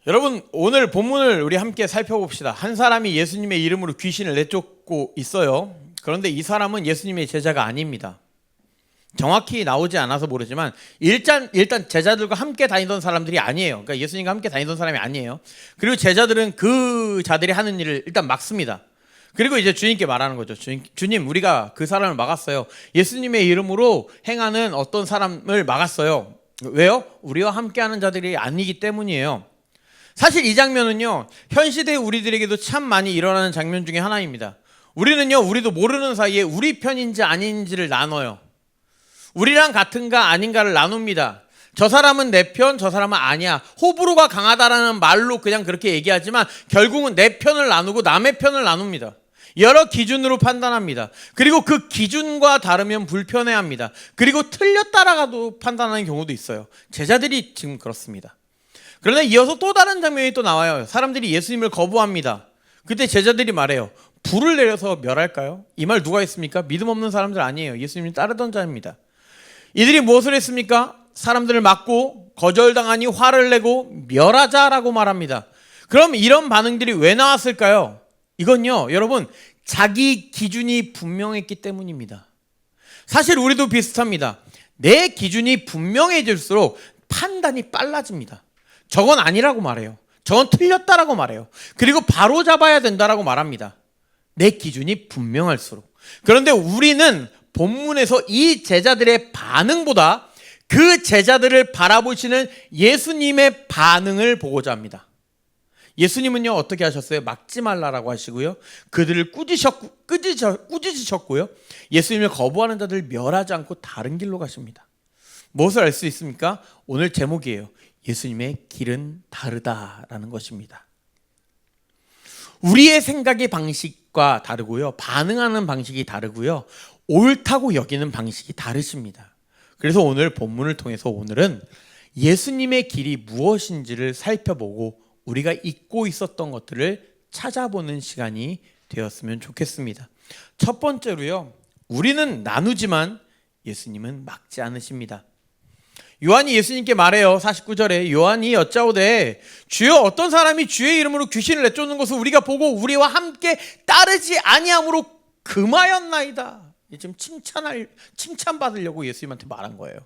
여러분, 오늘 본문을 우리 함께 살펴봅시다. 한 사람이 예수님의 이름으로 귀신을 내쫓고 있어요. 그런데 이 사람은 예수님의 제자가 아닙니다. 정확히 나오지 않아서 모르지만 일단 제자들과 함께 다니던 사람들이 아니에요. 그러니까 예수님과 함께 다니던 사람이 아니에요. 그리고 제자들은 그 자들이 하는 일을 일단 막습니다. 그리고 이제 주님께 말하는 거죠. 주님, 우리가 그 사람을 막았어요. 예수님의 이름으로 행하는 어떤 사람을 막았어요. 왜요? 우리와 함께하는 자들이 아니기 때문이에요. 사실 이 장면은요, 현 시대 우리들에게도 참 많이 일어나는 장면 중에 하나입니다. 우리도 모르는 사이에 우리 편인지 아닌지를 나눠요. 우리랑 같은가 아닌가를 나눕니다. 저 사람은 내 편, 저 사람은 아니야. 호불호가 강하다라는 말로 그냥 그렇게 얘기하지만 결국은 내 편을 나누고 남의 편을 나눕니다. 여러 기준으로 판단합니다. 그리고 그 기준과 다르면 불편해합니다. 그리고 틀렸다라고 판단하는 경우도 있어요. 제자들이 지금 그렇습니다. 그러나 이어서 또 다른 장면이 또 나와요. 사람들이 예수님을 거부합니다. 그때 제자들이 말해요. 불을 내려서 멸할까요? 이 말 누가 했습니까? 믿음 없는 사람들 아니에요. 예수님을 따르던 자입니다. 이들이 무엇을 했습니까? 사람들을 막고 거절당하니 화를 내고 멸하자라고 말합니다. 그럼 이런 반응들이 왜 나왔을까요? 이건요, 여러분, 자기 기준이 분명했기 때문입니다. 사실 우리도 비슷합니다. 내 기준이 분명해질수록 판단이 빨라집니다. 저건 아니라고 말해요. 저건 틀렸다라고 말해요. 그리고 바로 잡아야 된다라고 말합니다. 내 기준이 분명할수록. 그런데 우리는 본문에서 이 제자들의 반응보다 그 제자들을 바라보시는 예수님의 반응을 보고자 합니다. 예수님은요, 어떻게 하셨어요? 막지 말라라고 하시고요, 그들을 꾸짖으셨고요, 예수님을 거부하는 자들을 멸하지 않고 다른 길로 가십니다. 무엇을 알 수 있습니까? 오늘 제목이에요. 예수님의 길은 다르다라는 것입니다. 우리의 생각의 방식과 다르고요, 반응하는 방식이 다르고요, 옳다고 여기는 방식이 다르십니다. 그래서 오늘 본문을 통해서 오늘은 예수님의 길이 무엇인지를 살펴보고 우리가 잊고 있었던 것들을 찾아보는 시간이 되었으면 좋겠습니다. 첫 번째로요, 우리는 나누지만 예수님은 막지 않으십니다. 요한이 예수님께 말해요. 49절에 요한이 여짜오되 주여, 어떤 사람이 주의 이름으로 귀신을 내쫓는 것을 우리가 보고 우리와 함께 따르지 아니함으로 금하였나이다. 지금 칭찬받으려고 예수님한테 말한 거예요.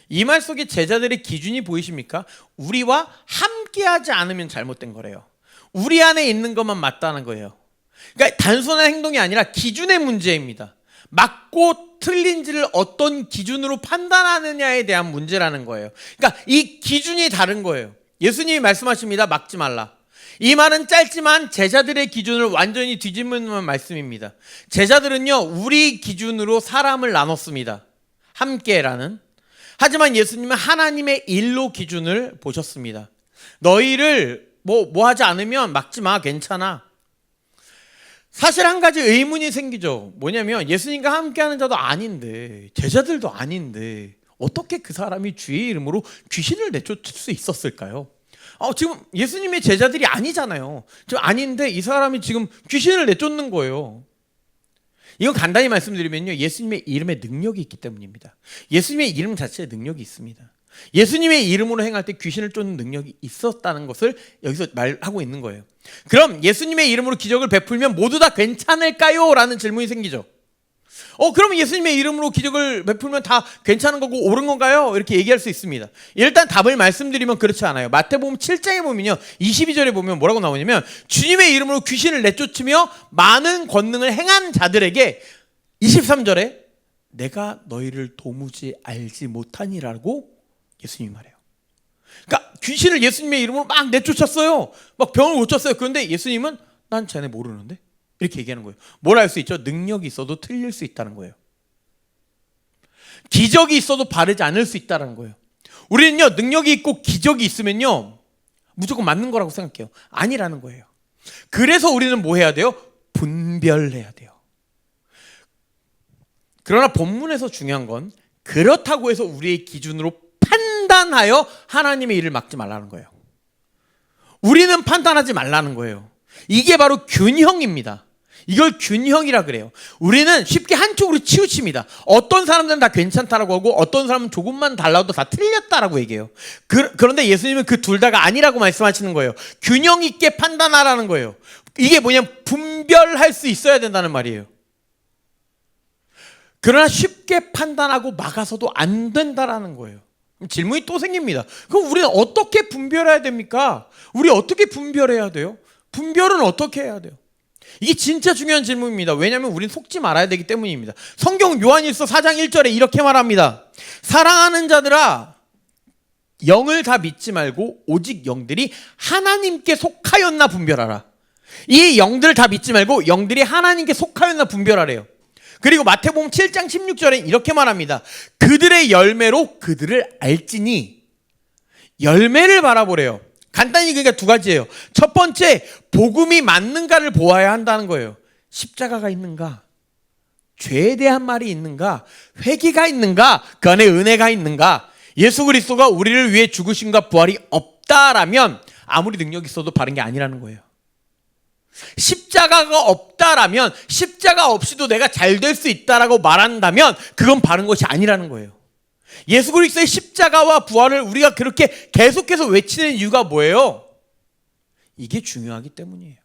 이 말 속에 제자들의 기준이 보이십니까? 우리와 함께하지 않으면 잘못된 거래요. 우리 안에 있는 것만 맞다는 거예요. 그러니까 단순한 행동이 아니라 기준의 문제입니다. 맞고 틀린지를 어떤 기준으로 판단하느냐에 대한 문제라는 거예요. 그러니까 이 기준이 다른 거예요. 예수님이 말씀하십니다. 막지 말라. 이 말은 짧지만 제자들의 기준을 완전히 뒤집는 말씀입니다. 제자들은요, 우리 기준으로 사람을 나눴습니다. 함께라는. 하지만 예수님은 하나님의 일로 기준을 보셨습니다. 너희를 뭐 하지 않으면 막지 마, 괜찮아. 사실 한 가지 의문이 생기죠. 뭐냐면 예수님과 함께하는 자도 아닌데, 제자들도 아닌데 어떻게 그 사람이 주의 이름으로 귀신을 내쫓을 수 있었을까요? 지금 예수님의 제자들이 아니잖아요. 지금 아닌데 이 사람이 지금 귀신을 내쫓는 거예요. 이건 간단히 말씀드리면요, 예수님의 이름에 능력이 있기 때문입니다. 예수님의 이름 자체에 능력이 있습니다. 예수님의 이름으로 행할 때 귀신을 쫓는 능력이 있었다는 것을 여기서 말하고 있는 거예요. 그럼 예수님의 이름으로 기적을 베풀면 모두 다 괜찮을까요? 라는 질문이 생기죠. 그럼 예수님의 이름으로 기적을 베풀면 다 괜찮은 거고 옳은 건가요? 이렇게 얘기할 수 있습니다. 일단 답을 말씀드리면 그렇지 않아요. 마태복음 7장에 보면요, 22절에 보면 뭐라고 나오냐면 주님의 이름으로 귀신을 내쫓으며 많은 권능을 행한 자들에게 23절에 내가 너희를 도무지 알지 못하니라고 예수님이 말해요. 그러니까 귀신을 예수님의 이름으로 막 내쫓았어요. 막 병을 고쳤어요. 그런데 예수님은 난 쟤네 모르는데? 이렇게 얘기하는 거예요. 뭘 알 수 있죠? 능력이 있어도 틀릴 수 있다는 거예요. 기적이 있어도 바르지 않을 수 있다는 거예요. 우리는요, 능력이 있고 기적이 있으면요, 무조건 맞는 거라고 생각해요. 아니라는 거예요. 그래서 우리는 뭐 해야 돼요? 분별해야 돼요. 그러나 본문에서 중요한 건 그렇다고 해서 우리의 기준으로 판단하여 하나님의 일을 막지 말라는 거예요. 우리는 판단하지 말라는 거예요. 이게 바로 균형입니다. 이걸 균형이라 그래요. 우리는 쉽게 한쪽으로 치우칩니다. 어떤 사람들은 다 괜찮다라고 하고 어떤 사람은 조금만 달라도 다 틀렸다라고 얘기해요. 그런데 예수님은 그 둘 다가 아니라고 말씀하시는 거예요. 균형 있게 판단하라는 거예요. 이게 뭐냐면 분별할 수 있어야 된다는 말이에요. 그러나 쉽게 판단하고 막아서도 안 된다라는 거예요. 질문이 또 생깁니다. 그럼 우리는 어떻게 분별해야 됩니까? 우리 어떻게 분별해야 돼요? 분별은 어떻게 해야 돼요? 이게 진짜 중요한 질문입니다. 왜냐하면 우리는 속지 말아야 되기 때문입니다. 성경 요한일서 4장 1절에 이렇게 말합니다. 사랑하는 자들아, 영을 다 믿지 말고 오직 영들이 하나님께 속하였나 분별하라. 이 영들을 다 믿지 말고 영들이 하나님께 속하였나 분별하래요. 그리고 마태복음 7장 16절에 이렇게 말합니다. 그들의 열매로 그들을 알지니. 열매를 바라보래요. 간단히 그러니까 두 가지예요. 첫 번째, 복음이 맞는가를 보아야 한다는 거예요. 십자가가 있는가? 죄에 대한 말이 있는가? 회개가 있는가? 그 안에 은혜가 있는가? 예수 그리스도가 우리를 위해 죽으심과 부활이 없다라면 아무리 능력이 있어도 바른 게 아니라는 거예요. 십자가가 없다라면, 십자가 없이도 내가 잘 될 수 있다라고 말한다면 그건 바른 것이 아니라는 거예요. 예수 그리스도의 십자가와 부활을 우리가 그렇게 계속해서 외치는 이유가 뭐예요? 이게 중요하기 때문이에요.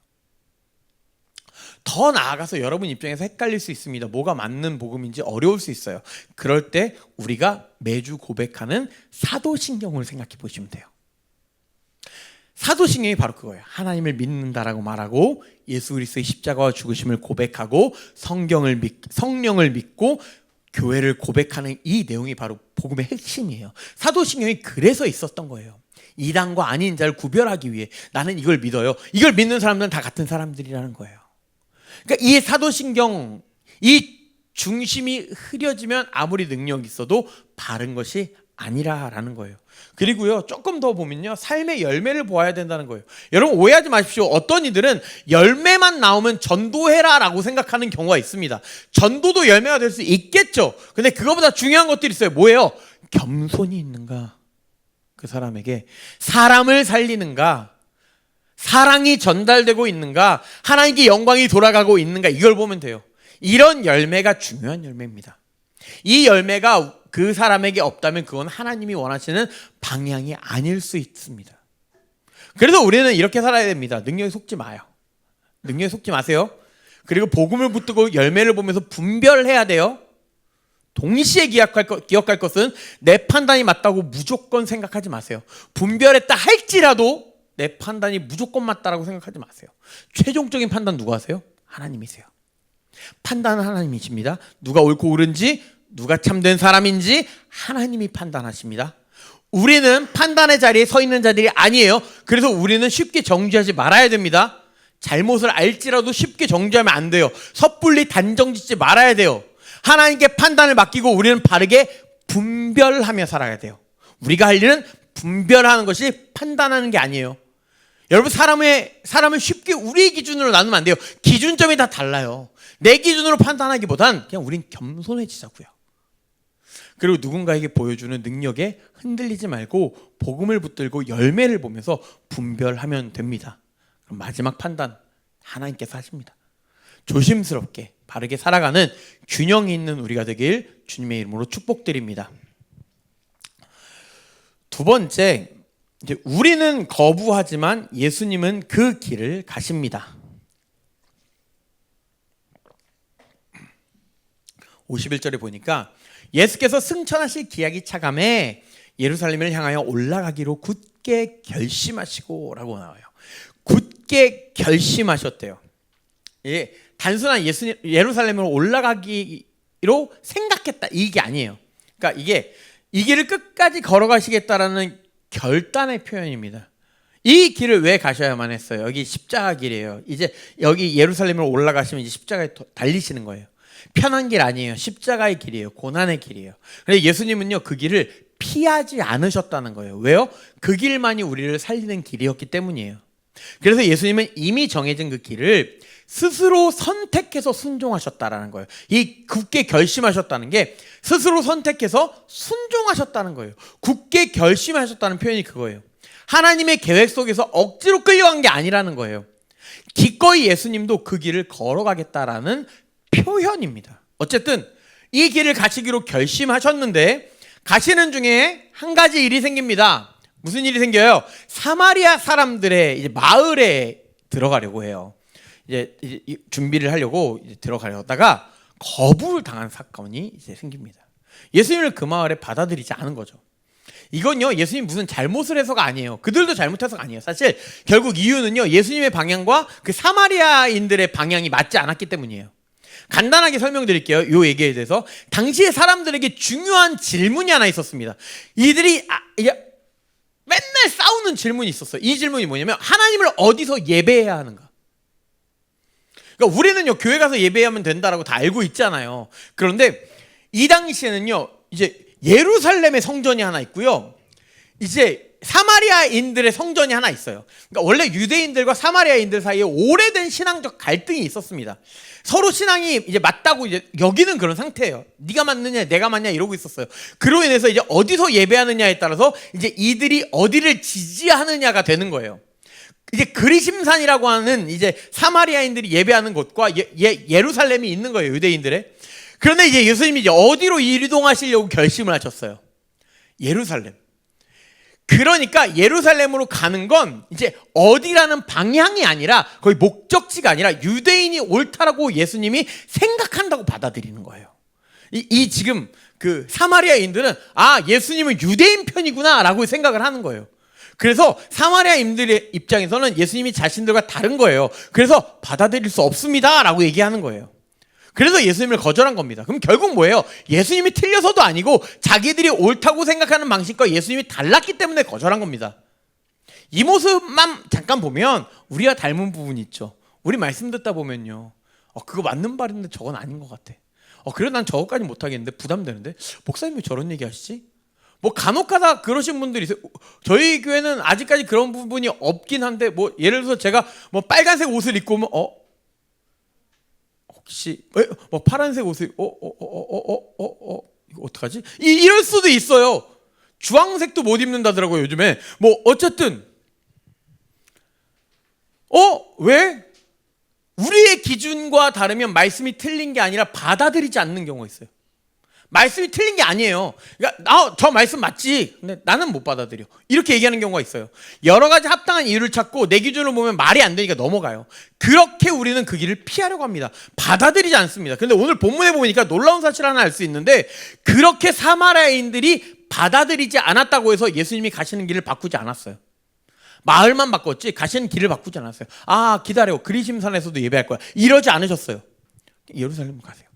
더 나아가서 여러분 입장에서 헷갈릴 수 있습니다. 뭐가 맞는 복음인지 어려울 수 있어요. 그럴 때 우리가 매주 고백하는 사도신경을 생각해 보시면 돼요. 사도신경이 바로 그거예요. 하나님을 믿는다라고 말하고 예수 그리스도의 십자가와 죽으심을 고백하고 성령을 믿고 교회를 고백하는 이 내용이 바로 복음의 핵심이에요. 사도신경이 그래서 있었던 거예요. 이단과 아닌 자를 구별하기 위해 나는 이걸 믿어요. 이걸 믿는 사람들은 다 같은 사람들이라는 거예요. 그러니까 이 사도신경, 이 중심이 흐려지면 아무리 능력이 있어도 바른 것이 아니라라는 거예요. 그리고요, 조금 더 보면요, 삶의 열매를 보아야 된다는 거예요. 여러분 오해하지 마십시오. 어떤 이들은 열매만 나오면 전도해라라고 생각하는 경우가 있습니다. 전도도 열매가 될 수 있겠죠. 근데 그거보다 중요한 것들이 있어요. 뭐예요? 겸손이 있는가? 그 사람에게 사람을 살리는가? 사랑이 전달되고 있는가? 하나님께 영광이 돌아가고 있는가? 이걸 보면 돼요. 이런 열매가 중요한 열매입니다. 이 열매가 그 사람에게 없다면 그건 하나님이 원하시는 방향이 아닐 수 있습니다. 그래서 우리는 이렇게 살아야 됩니다. 능력에 속지 마요. 능력에 속지 마세요. 그리고 복음을 붙들고 열매를 보면서 분별해야 돼요. 동시에 기억할 것은 내 판단이 맞다고 무조건 생각하지 마세요. 분별했다 할지라도 내 판단이 무조건 맞다라고 생각하지 마세요. 최종적인 판단 누가 하세요? 하나님이세요. 판단은 하나님이십니다. 누가 옳고 옳은지, 누가 참된 사람인지 하나님이 판단하십니다. 우리는 판단의 자리에 서 있는 자들이 아니에요. 그래서 우리는 쉽게 정죄하지 말아야 됩니다. 잘못을 알지라도 쉽게 정죄하면 안 돼요. 섣불리 단정짓지 말아야 돼요. 하나님께 판단을 맡기고 우리는 바르게 분별하며 살아야 돼요. 우리가 할 일은 분별하는 것이 판단하는 게 아니에요. 여러분 사람을 쉽게 우리의 기준으로 나누면 안 돼요. 기준점이 다 달라요. 내 기준으로 판단하기보단 그냥 우린 겸손해지자고요. 그리고 누군가에게 보여주는 능력에 흔들리지 말고 복음을 붙들고 열매를 보면서 분별하면 됩니다. 그럼 마지막 판단 하나님께서 하십니다. 조심스럽게 바르게 살아가는 균형이 있는 우리가 되길 주님의 이름으로 축복드립니다. 두 번째, 이제 우리는 거부하지만 예수님은 그 길을 가십니다. 51절에 보니까 예수께서 승천하실 기약이 차감해 예루살렘을 향하여 올라가기로 굳게 결심하시고 라고 나와요. 굳게 결심하셨대요. 예, 단순한 예루살렘으로 올라가기로 생각했다 이게 아니에요. 그러니까 이게 이 길을 끝까지 걸어가시겠다라는 결단의 표현입니다. 이 길을 왜 가셔야만 했어요? 여기 십자가 길이에요. 이제 여기 예루살렘으로 올라가시면 이제 십자가에 달리시는 거예요. 편한 길 아니에요. 십자가의 길이에요. 고난의 길이에요. 그런데 예수님은요 그 길을 피하지 않으셨다는 거예요. 왜요? 그 길만이 우리를 살리는 길이었기 때문이에요. 그래서 예수님은 이미 정해진 그 길을 스스로 선택해서 순종하셨다라는 거예요. 이 굳게 결심하셨다는 게 스스로 선택해서 순종하셨다는 거예요. 굳게 결심하셨다는 표현이 그거예요. 하나님의 계획 속에서 억지로 끌려간 게 아니라는 거예요. 기꺼이 예수님도 그 길을 걸어가겠다라는 표현입니다. 어쨌든 이 길을 가시기로 결심하셨는데 가시는 중에 한 가지 일이 생깁니다. 무슨 일이 생겨요? 사마리아 사람들의 이제 마을에 들어가려고 해요. 이제 준비를 하려고 이제 들어가려다가 거부를 당한 사건이 이제 생깁니다. 예수님을 그 마을에 받아들이지 않은 거죠. 이건요, 예수님 무슨 잘못을 해서가 아니에요. 그들도 잘못해서가 아니에요. 사실 결국 이유는요, 예수님의 방향과 그 사마리아인들의 방향이 맞지 않았기 때문이에요. 간단하게 설명드릴게요. 이 얘기에 대해서. 당시에 사람들에게 중요한 질문이 하나 있었습니다. 이들이 맨날 싸우는 질문이 있었어요. 이 질문이 뭐냐면 하나님을 어디서 예배해야 하는가? 그러니까 우리는요, 교회 가서 예배하면 된다라고 다 알고 있잖아요. 그런데 이 당시에는요, 이제 예루살렘의 성전이 하나 있고요, 이제 사마리아인들의 성전이 하나 있어요. 그러니까 원래 유대인들과 사마리아인들 사이에 오래된 신앙적 갈등이 있었습니다. 서로 신앙이 이제 맞다고 이제 여기는 그런 상태예요. 네가 맞느냐, 내가 맞냐 이러고 있었어요. 그로 인해서 이제 어디서 예배하느냐에 따라서 이제 이들이 어디를 지지하느냐가 되는 거예요. 이제 그리심산이라고 하는 이제 사마리아인들이 예배하는 곳과 예루살렘이 있는 거예요, 유대인들의. 그런데 이제 예수님이 이제 어디로 이동하시려고 결심을 하셨어요? 예루살렘. 그러니까 예루살렘으로 가는 건 이제 어디라는 방향이 아니라 거의 목적지가 아니라 유대인이 옳다라고 예수님이 생각한다고 받아들이는 거예요. 이 지금 그 사마리아인들은 예수님은 유대인 편이구나라고 생각을 하는 거예요. 그래서 사마리아인들의 입장에서는 예수님이 자신들과 다른 거예요. 그래서 받아들일 수 없습니다라고 얘기하는 거예요. 그래서 예수님을 거절한 겁니다. 그럼 결국 뭐예요? 예수님이 틀려서도 아니고 자기들이 옳다고 생각하는 방식과 예수님이 달랐기 때문에 거절한 겁니다. 이 모습만 잠깐 보면 우리가 닮은 부분이 있죠. 우리 말씀 듣다 보면요, 그거 맞는 말인데 저건 아닌 것 같아. 그래 난 저거까지 못하겠는데 부담되는데 목사님 왜 저런 얘기 하시지? 뭐 간혹가다 그러신 분들이 있어요. 저희 교회는 아직까지 그런 부분이 없긴 한데, 뭐 예를 들어서 제가 뭐 빨간색 옷을 입고 오면 혹시 뭐 파란색 옷을 이거 어떡하지? 이럴 수도 있어요. 주황색도 못 입는다더라고요, 요즘에. 뭐 어쨌든 왜? 우리의 기준과 다르면 말씀이 틀린 게 아니라 받아들이지 않는 경우가 있어요. 말씀이 틀린 게 아니에요. 그러니까 저 말씀 맞지, 근데 나는 못 받아들여, 이렇게 얘기하는 경우가 있어요. 여러 가지 합당한 이유를 찾고 내 기준으로 보면 말이 안 되니까 넘어가요. 그렇게 우리는 그 길을 피하려고 합니다. 받아들이지 않습니다. 근데 오늘 본문에 보니까 놀라운 사실 하나 알 수 있는데, 그렇게 사마리아인들이 받아들이지 않았다고 해서 예수님이 가시는 길을 바꾸지 않았어요. 마을만 바꿨지 가시는 길을 바꾸지 않았어요. 기다려, 그리심산에서도 예배할 거야, 이러지 않으셨어요. 예루살렘 가세요.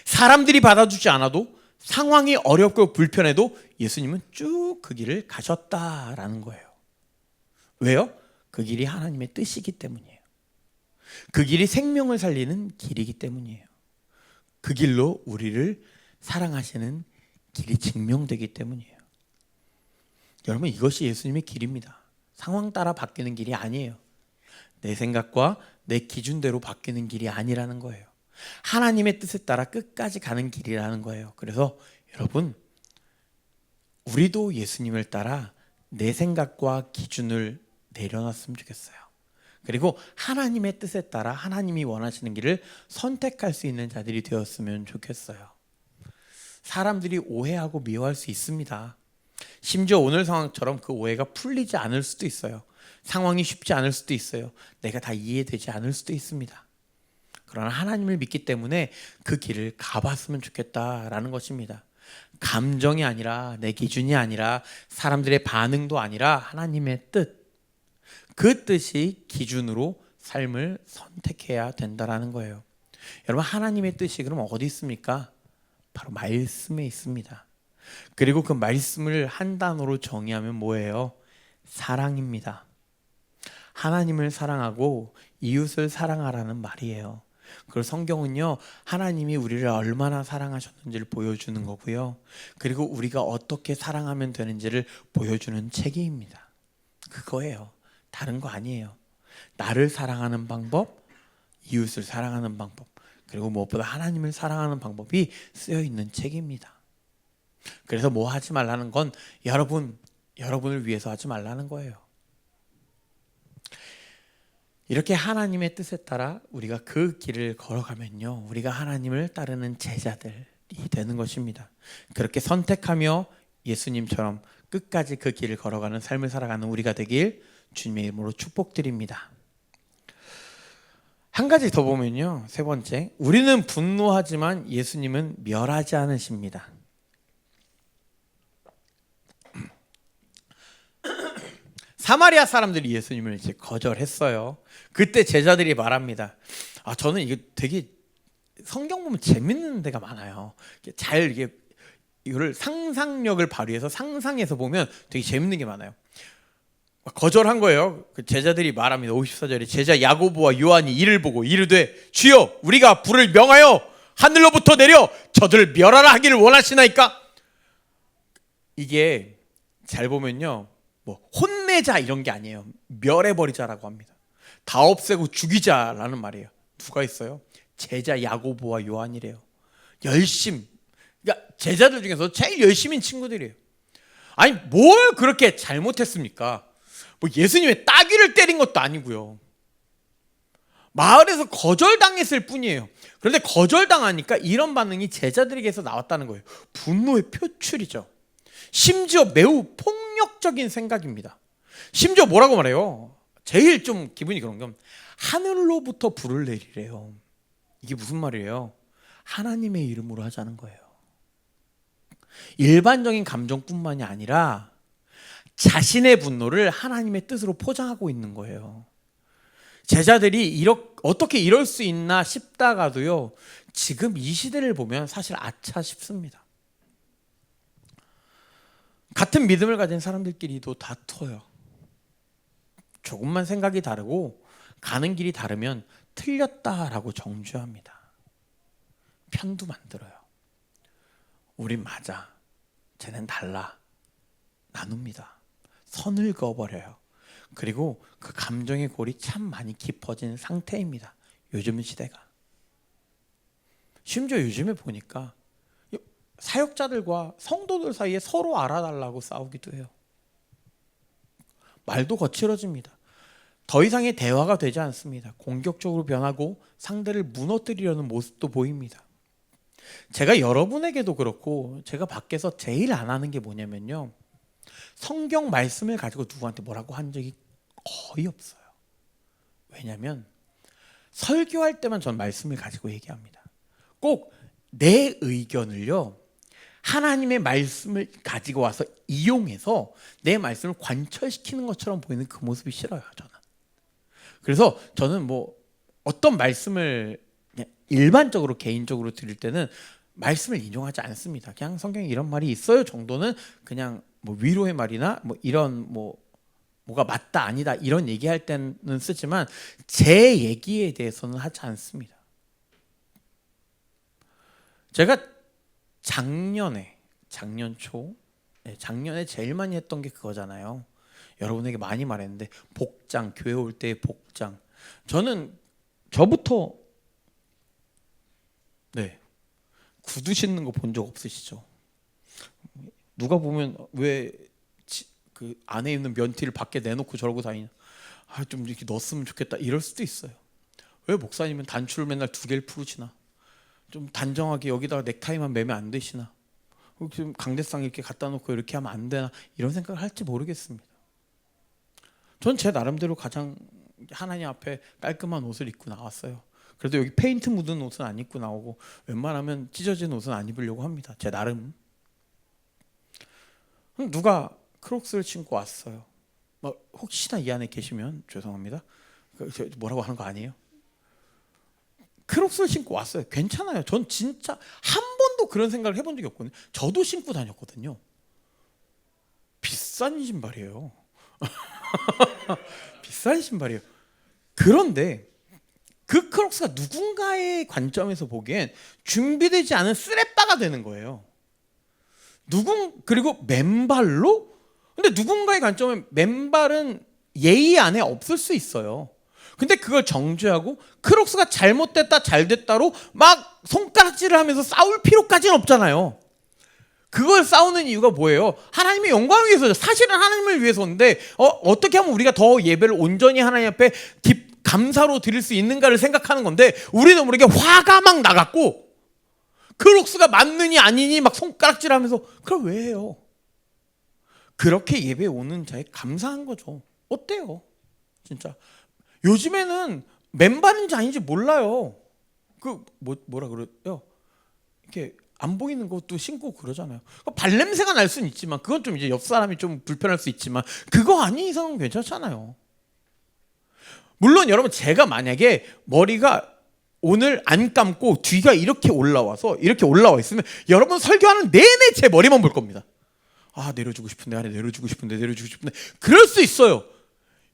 사람들이 받아주지 않아도, 상황이 어렵고 불편해도 예수님은 쭉 그 길을 가셨다라는 거예요. 왜요? 그 길이 하나님의 뜻이기 때문이에요. 그 길이 생명을 살리는 길이기 때문이에요. 그 길로 우리를 사랑하시는 길이 증명되기 때문이에요. 여러분, 이것이 예수님의 길입니다. 상황 따라 바뀌는 길이 아니에요. 내 생각과 내 기준대로 바뀌는 길이 아니라는 거예요. 하나님의 뜻에 따라 끝까지 가는 길이라는 거예요. 그래서 여러분, 우리도 예수님을 따라 내 생각과 기준을 내려놨으면 좋겠어요. 그리고 하나님의 뜻에 따라 하나님이 원하시는 길을 선택할 수 있는 자들이 되었으면 좋겠어요. 사람들이 오해하고 미워할 수 있습니다. 심지어 오늘 상황처럼 그 오해가 풀리지 않을 수도 있어요. 상황이 쉽지 않을 수도 있어요. 내가 다 이해되지 않을 수도 있습니다. 그러나 하나님을 믿기 때문에 그 길을 가봤으면 좋겠다라는 것입니다. 감정이 아니라, 내 기준이 아니라, 사람들의 반응도 아니라 하나님의 뜻, 그 뜻이 기준으로 삶을 선택해야 된다라는 거예요. 여러분, 하나님의 뜻이 그럼 어디 있습니까? 바로 말씀에 있습니다. 그리고 그 말씀을 한 단어로 정의하면 뭐예요? 사랑입니다. 하나님을 사랑하고 이웃을 사랑하라는 말이에요. 그리고 성경은요, 하나님이 우리를 얼마나 사랑하셨는지를 보여주는 거고요, 그리고 우리가 어떻게 사랑하면 되는지를 보여주는 책입니다. 그거예요. 다른 거 아니에요. 나를 사랑하는 방법, 이웃을 사랑하는 방법, 그리고 무엇보다 하나님을 사랑하는 방법이 쓰여 있는 책입니다. 그래서 뭐 하지 말라는 건 여러분을 위해서 하지 말라는 거예요. 이렇게 하나님의 뜻에 따라 우리가 그 길을 걸어가면요, 우리가 하나님을 따르는 제자들이 되는 것입니다. 그렇게 선택하며 예수님처럼 끝까지 그 길을 걸어가는 삶을 살아가는 우리가 되길 주님의 이름으로 축복드립니다. 한 가지 더 보면요, 세 번째, 우리는 분노하지만 예수님은 멸하지 않으십니다. 사마리아 사람들이 예수님을 이제 거절했어요. 그때 제자들이 말합니다. 저는 이게 되게 성경 보면 재밌는 데가 많아요. 잘 이거를 상상력을 발휘해서 상상해서 보면 되게 재밌는 게 많아요. 거절한 거예요. 그 제자들이 말합니다. 54절에 제자 야고보와 요한이 이를 보고 이르되 주여 우리가 불을 명하여 하늘로부터 내려 저들을 멸하라 하기를 원하시나이까? 이게 잘 보면요, 뭐 혼내자 이런 게 아니에요. 멸해버리자라고 합니다. 다 없애고 죽이자라는 말이에요. 누가 있어요? 제자 야고보와 요한이래요. 열심. 그러니까 제자들 중에서 제일 열심인 친구들이에요. 아니 뭘 그렇게 잘못했습니까? 뭐 예수님의 따귀를 때린 것도 아니고요. 마을에서 거절당했을 뿐이에요. 그런데 거절당하니까 이런 반응이 제자들에게서 나왔다는 거예요. 분노의 표출이죠. 심지어 매우 폭력적인 생각입니다. 심지어 뭐라고 말해요? 제일 좀 기분이 그런 건 하늘로부터 불을 내리래요. 이게 무슨 말이에요? 하나님의 이름으로 하자는 거예요. 일반적인 감정뿐만이 아니라 자신의 분노를 하나님의 뜻으로 포장하고 있는 거예요. 제자들이 어떻게 이럴 수 있나 싶다가도요, 지금 이 시대를 보면 사실 아차 싶습니다. 같은 믿음을 가진 사람들끼리도 다퉈요. 조금만 생각이 다르고 가는 길이 다르면 틀렸다라고 정죄합니다. 편도 만들어요. 우린 맞아, 쟤는 달라, 나눕니다. 선을 그어버려요. 그리고 그 감정의 골이 참 많이 깊어진 상태입니다. 요즘 시대가. 심지어 요즘에 보니까 사역자들과 성도들 사이에 서로 알아달라고 싸우기도 해요. 말도 거칠어집니다. 더 이상의 대화가 되지 않습니다. 공격적으로 변하고 상대를 무너뜨리려는 모습도 보입니다. 제가 여러분에게도 그렇고 제가 밖에서 제일 안 하는 게 뭐냐면요, 성경 말씀을 가지고 누구한테 뭐라고 한 적이 거의 없어요. 왜냐하면 설교할 때만 전 말씀을 가지고 얘기합니다. 꼭 내 의견을요, 하나님의 말씀을 가지고 와서 이용해서 내 말씀을 관철시키는 것처럼 보이는 그 모습이 싫어요, 저는. 그래서 저는 뭐 어떤 말씀을 그냥 일반적으로 개인적으로 드릴 때는 말씀을 인용하지 않습니다. 그냥 성경에 이런 말이 있어요 정도는, 그냥 뭐 위로의 말이나 뭐 이런 뭐가 맞다 아니다 이런 얘기할 때는 쓰지만 제 얘기에 대해서는 하지 않습니다. 제가 작년에 제일 많이 했던 게 그거잖아요. 여러분에게 많이 말했는데, 복장, 교회 올 때의 복장. 저부터 구두 신는 거 본 적 없으시죠? 누가 보면 왜 그 안에 입는 면티를 밖에 내놓고 저러고 다니냐, 좀 이렇게 넣었으면 좋겠다 이럴 수도 있어요. 왜 목사님은 단추를 맨날 2개를 풀으시나? 좀 단정하게 여기다가 넥타이만 매면 안 되시나? 좀 강대상 이렇게 갖다 놓고 이렇게 하면 안 되나? 이런 생각을 할지 모르겠습니다. 전 제 나름대로 가장 하나님 앞에 깔끔한 옷을 입고 나왔어요. 그래도 여기 페인트 묻은 옷은 안 입고 나오고 웬만하면 찢어진 옷은 안 입으려고 합니다. 제 나름. 누가 크록스를 신고 왔어요. 혹시나 이 안에 계시면 죄송합니다. 뭐라고 하는 거 아니에요? 크록스를 신고 왔어요. 괜찮아요. 전 진짜 한 번도 그런 생각을 해본 적이 없거든요. 저도 신고 다녔거든요. 비싼 신발이에요. 비싼 신발이에요. 그런데 그 크록스가 누군가의 관점에서 보기엔 준비되지 않은 쓰레빠가 되는 거예요. 그리고 맨발로? 근데 누군가의 관점은 맨발은 예의 안에 없을 수 있어요. 근데 그걸 정죄하고 크록스가 잘못됐다 잘됐다로 막 손가락질을 하면서 싸울 필요까지는 없잖아요. 그걸 싸우는 이유가 뭐예요? 하나님의 영광을 위해서죠. 사실은 하나님을 위해서인데 어떻게 하면 우리가 더 예배를 온전히 하나님 앞에 감사로 드릴 수 있는가를 생각하는 건데 우리는 모르게 화가 막 나갔고 크록스가 맞느니 아니니 막 손가락질하면서 그걸 왜 해요? 그렇게 예배 오는 자에 감사한 거죠. 어때요? 진짜 요즘에는 맨발인지 아닌지 몰라요. 뭐라 그래요? 이렇게 안 보이는 것도 신고 그러잖아요. 발냄새가 날 수는 있지만 그건 좀 이제 옆 사람이 좀 불편할 수 있지만 그거 아닌 이상은 괜찮잖아요. 물론 여러분 제가 만약에 머리가 오늘 안 감고 뒤가 이렇게 올라와서 이렇게 올라와 있으면 여러분 설교하는 내내 제 머리만 볼 겁니다. 아 내려주고 싶은데 아래 내려주고 싶은데 그럴 수 있어요.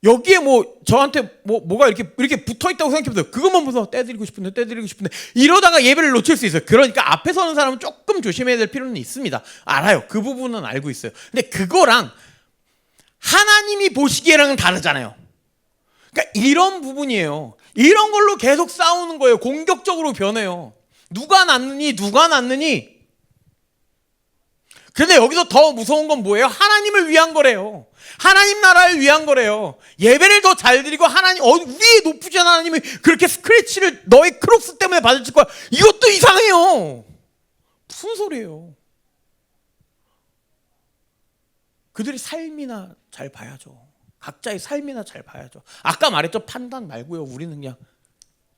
여기에 뭐 저한테 뭐가 이렇게 붙어 있다고 생각해보세요. 그것만 보면서 떼드리고 싶은데 이러다가 예배를 놓칠 수 있어요. 그러니까 앞에 서는 사람은 조금 조심해야 될 필요는 있습니다. 알아요. 그 부분은 알고 있어요. 근데 그거랑 하나님이 보시기에랑은 다르잖아요. 그러니까 이런 부분이에요. 이런 걸로 계속 싸우는 거예요. 공격적으로 변해요. 누가 낫느니. 그런데 여기서 더 무서운 건 뭐예요? 하나님을 위한 거래요. 하나님 나라를 위한 거래요. 예배를 더 잘 드리고 하나님 위에 높으신 하나님이 그렇게 스크래치를 너의 크록스 때문에 받으실 거야. 이것도 이상해요. 무슨 소리예요? 그들의 삶이나 잘 봐야죠. 각자의 삶이나 잘 봐야죠. 아까 말했죠. 판단 말고요. 우리는 그냥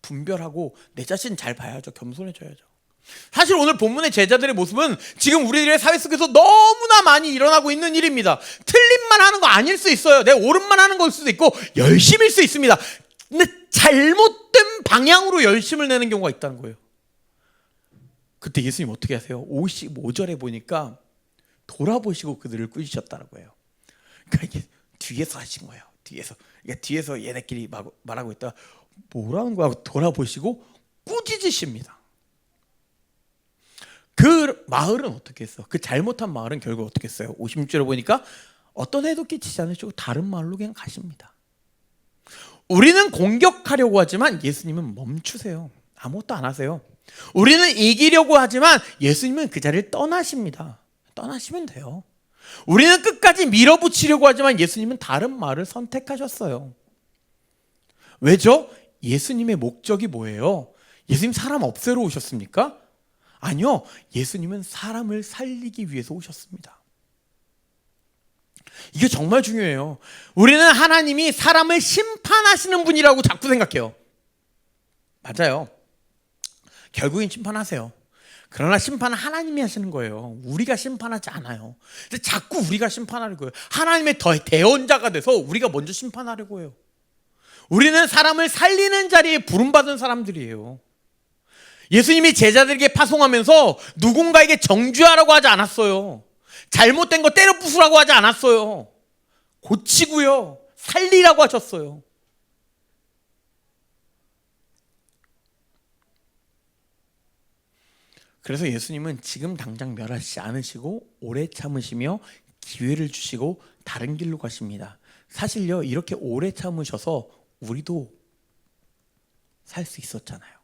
분별하고 내 자신 잘 봐야죠. 겸손해져야죠. 사실 오늘 본문의 제자들의 모습은 지금 우리들의 사회 속에서 너무나 많이 일어나고 있는 일입니다. 틀린 말 하는 거 아닐 수 있어요. 내 옳은 말 하는 걸 수도 있고 열심일 수 있습니다. 근데 잘못된 방향으로 열심을 내는 경우가 있다는 거예요. 그때 예수님 어떻게 하세요? 55절에 보니까 돌아보시고 그들을 꾸짖으셨다는 거예요. 그러니까 이게 뒤에서 하신 거예요. 뒤에서 얘네끼리 말하고 있다가 뭐라는 거야? 돌아보시고 꾸짖으십니다. 그 마을은 어떻게 했어? 그 잘못한 마을은 결국 어떻게 했어요? 56절에 보니까 어떤 해도 끼치지 않으시고 다른 마을로 그냥 가십니다. 우리는 공격하려고 하지만 예수님은 멈추세요. 아무것도 안 하세요. 우리는 이기려고 하지만 예수님은 그 자리를 떠나십니다. 떠나시면 돼요. 우리는 끝까지 밀어붙이려고 하지만 예수님은 다른 말을 선택하셨어요. 왜죠? 예수님의 목적이 뭐예요? 예수님 사람 없애러 오셨습니까? 아니요. 예수님은 사람을 살리기 위해서 오셨습니다. 이게 정말 중요해요. 우리는 하나님이 사람을 심판하시는 분이라고 자꾸 생각해요. 맞아요. 결국엔 심판하세요. 그러나 심판은 하나님이 하시는 거예요. 우리가 심판하지 않아요. 근데 자꾸 우리가 심판하려고 해요. 하나님의 대언자가 돼서 우리가 먼저 심판하려고 해요. 우리는 사람을 살리는 자리에 부름받은 사람들이에요. 예수님이 제자들에게 파송하면서 누군가에게 정죄하라고 하지 않았어요. 잘못된 거 때려 부수라고 하지 않았어요. 고치고요. 살리라고 하셨어요. 그래서 예수님은 지금 당장 멸하시지 않으시고 오래 참으시며 기회를 주시고 다른 길로 가십니다. 사실요, 이렇게 오래 참으셔서 우리도 살 수 있었잖아요.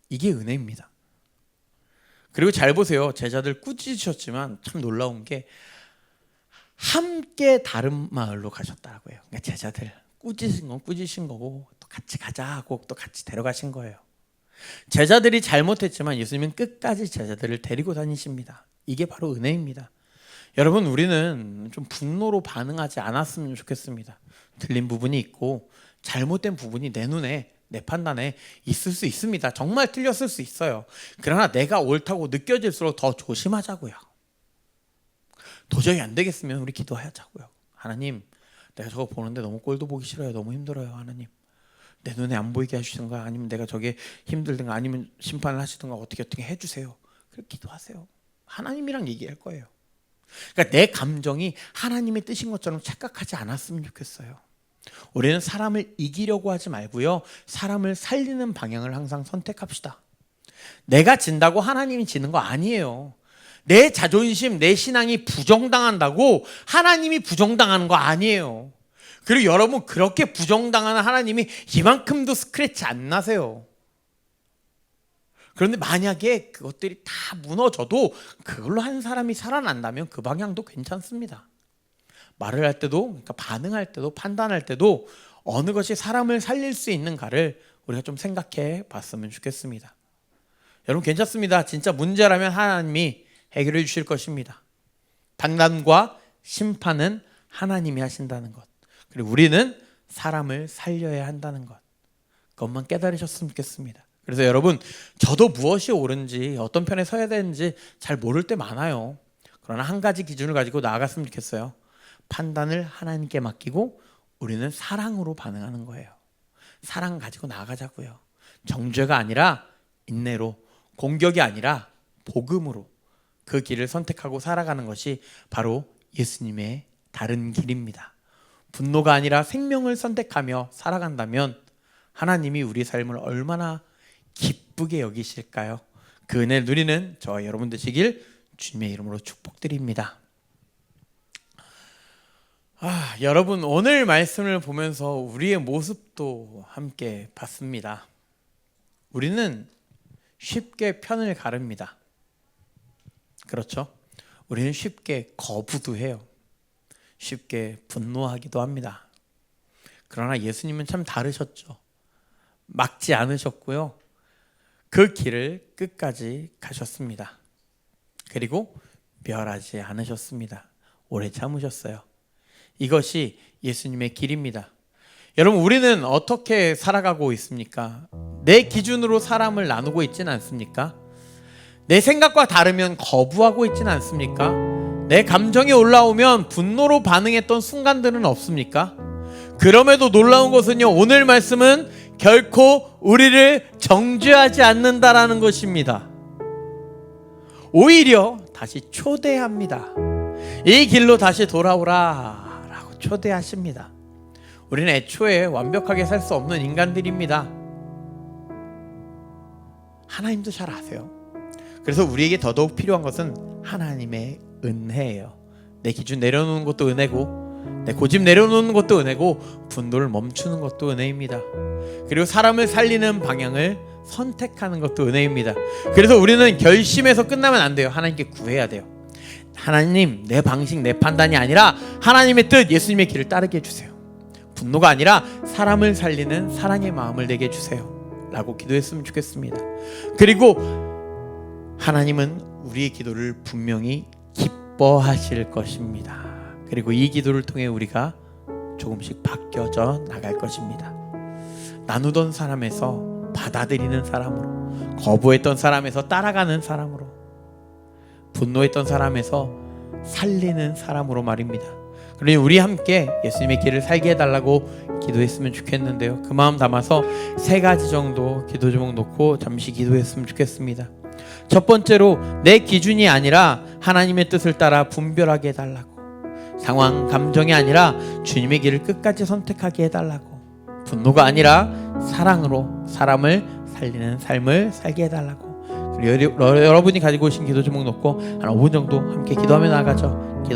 이게 은혜입니다. 그리고 잘 보세요. 제자들 꾸짖으셨지만 참 놀라운 게 함께 다른 마을로 가셨다고 해요. 그러니까 제자들 꾸짖으신 건 꾸짖으신 거고 또 같이 가자 하고 또 같이 데려가신 거예요. 제자들이 잘못했지만 예수님은 끝까지 제자들을 데리고 다니십니다. 이게 바로 은혜입니다. 여러분, 우리는 좀 분노로 반응하지 않았으면 좋겠습니다. 틀린 부분이 있고 잘못된 부분이 내 눈에 내 판단에 있을 수 있습니다. 정말 틀렸을 수 있어요. 그러나 내가 옳다고 느껴질수록 더 조심하자고요. 도저히 안 되겠으면 우리 기도하자고요. 하나님, 내가 저거 보는데 너무 꼴도 보기 싫어요. 너무 힘들어요. 하나님, 내 눈에 안 보이게 해주시던가 아니면 내가 저게 힘들든가 아니면 심판을 하시든가 어떻게 해주세요. 그렇게 기도하세요. 하나님이랑 얘기할 거예요. 그러니까 내 감정이 하나님의 뜻인 것처럼 착각하지 않았으면 좋겠어요. 우리는 사람을 이기려고 하지 말고요, 사람을 살리는 방향을 항상 선택합시다. 내가 진다고 하나님이 지는 거 아니에요. 내 자존심, 내 신앙이 부정당한다고 하나님이 부정당하는 거 아니에요. 그리고 여러분, 그렇게 부정당하는 하나님이 이만큼도 스크래치 안 나세요. 그런데 만약에 그것들이 다 무너져도 그걸로 한 사람이 살아난다면 그 방향도 괜찮습니다. 말을 할 때도, 그러니까 반응할 때도, 판단할 때도 어느 것이 사람을 살릴 수 있는가를 우리가 좀 생각해 봤으면 좋겠습니다. 여러분 괜찮습니다. 진짜 문제라면 하나님이 해결해 주실 것입니다. 판단과 심판은 하나님이 하신다는 것, 그리고 우리는 사람을 살려야 한다는 것, 그것만 깨달으셨으면 좋겠습니다. 그래서 여러분, 저도 무엇이 옳은지 어떤 편에 서야 되는지 잘 모를 때 많아요. 그러나 한 가지 기준을 가지고 나아갔으면 좋겠어요. 판단을 하나님께 맡기고 우리는 사랑으로 반응하는 거예요. 사랑 가지고 나아가자고요. 정죄가 아니라 인내로, 공격이 아니라 복음으로 그 길을 선택하고 살아가는 것이 바로 예수님의 다른 길입니다. 분노가 아니라 생명을 선택하며 살아간다면 하나님이 우리 삶을 얼마나 기쁘게 여기실까요? 그 은혜를 누리는 저와 여러분 되시길 주님의 이름으로 축복드립니다. 여러분, 오늘 말씀을 보면서 우리의 모습도 함께 봤습니다. 우리는 쉽게 편을 가릅니다. 그렇죠? 우리는 쉽게 거부도 해요. 쉽게 분노하기도 합니다. 그러나 예수님은 참 다르셨죠. 막지 않으셨고요. 그 길을 끝까지 가셨습니다. 그리고 멸하지 않으셨습니다. 오래 참으셨어요. 이것이 예수님의 길입니다. 여러분, 우리는 어떻게 살아가고 있습니까? 내 기준으로 사람을 나누고 있지는 않습니까? 내 생각과 다르면 거부하고 있지는 않습니까? 내 감정이 올라오면 분노로 반응했던 순간들은 없습니까? 그럼에도 놀라운 것은요, 오늘 말씀은 결코 우리를 정죄하지 않는다라는 것입니다. 오히려 다시 초대합니다. 이 길로 다시 돌아오라 라고 초대하십니다. 우리는 애초에 완벽하게 살 수 없는 인간들입니다. 하나님도 잘 아세요. 그래서 우리에게 더더욱 필요한 것은 하나님의 은혜예요. 내 기준 내려놓는 것도 은혜고, 내 고집 내려놓는 것도 은혜고, 분노를 멈추는 것도 은혜입니다. 그리고 사람을 살리는 방향을 선택하는 것도 은혜입니다. 그래서 우리는 결심해서 끝나면 안 돼요. 하나님께 구해야 돼요. 하나님, 내 방식, 내 판단이 아니라 하나님의 뜻, 예수님의 길을 따르게 해주세요. 분노가 아니라 사람을 살리는 사랑의 마음을 내게 해주세요 라고 기도했으면 좋겠습니다. 그리고 하나님은 우리의 기도를 분명히 기뻐하실 것입니다. 그리고 이 기도를 통해 우리가 조금씩 바뀌어져 나갈 것입니다. 나누던 사람에서 받아들이는 사람으로, 거부했던 사람에서 따라가는 사람으로, 분노했던 사람에서 살리는 사람으로 말입니다. 그러니 우리 함께 예수님의 길을 살게 해달라고 기도했으면 좋겠는데요. 그 마음 담아서 3가지 정도 기도 제목 놓고 잠시 기도했으면 좋겠습니다. 첫 번째로, 내 기준이 아니라 하나님의 뜻을 따라 분별하게 해달라고, 상황, 감정이 아니라 주님의 길을 끝까지 선택하게 해달라고, 분노가 아니라 사랑으로 사람을 살리는 삶을 살게 해달라고. 그리고 여러분이 가지고 오신 기도 제목 놓고 한 5분 정도 함께 기도하며 나가죠.